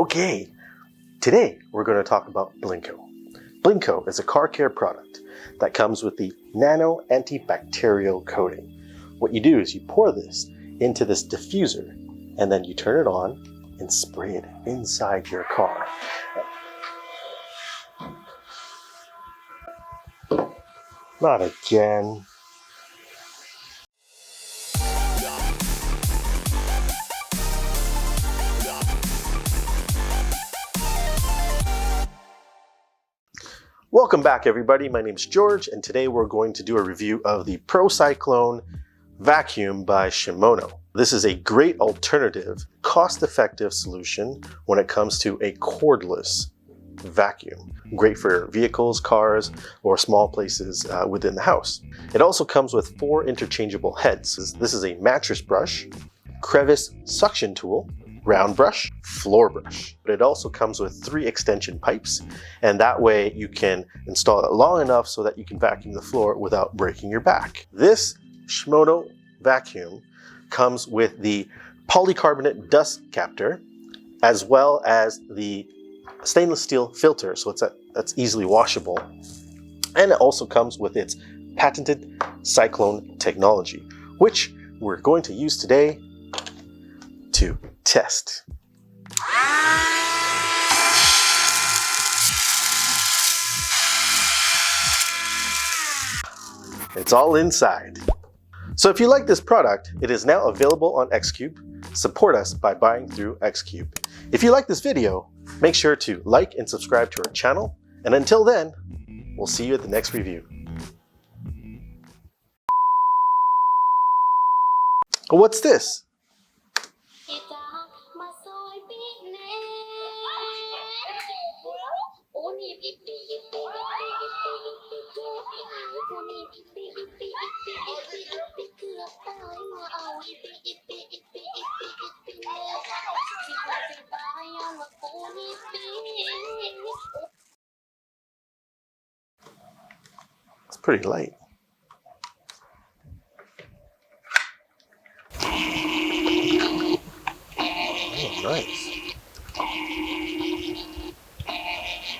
Okay, today we're going to talk about Blinko. Blinko is a car care product that comes with the nano antibacterial coating. What you do is you pour this into this diffuser and then you turn it on and spray it inside your car. Not again. Welcome back, everybody. My name is George, and today we're going to do a review of the Cyclone vacuum by Shimono. This is a great alternative, cost-effective solution when it comes to a cordless vacuum. Great for vehicles, cars, or small places within the house. It also comes with 4 interchangeable heads. This is a mattress brush, crevice suction tool, round brush, floor brush. But it also comes with 3 extension pipes, and that way you can install it long enough so that you can vacuum the floor without breaking your back. This Shimono vacuum comes with the polycarbonate dust captor, as well as the stainless steel filter, so that's easily washable. And it also comes with its patented Cyclone technology, which we're going to use today to test. It's all inside. So if you like this product, it is now available on XKUBE. Support us by buying through XKUBE. If you like this video, make sure to like and subscribe to our channel. And until then, we'll see you at the next review. What's this? It's pretty light. Oh, nice.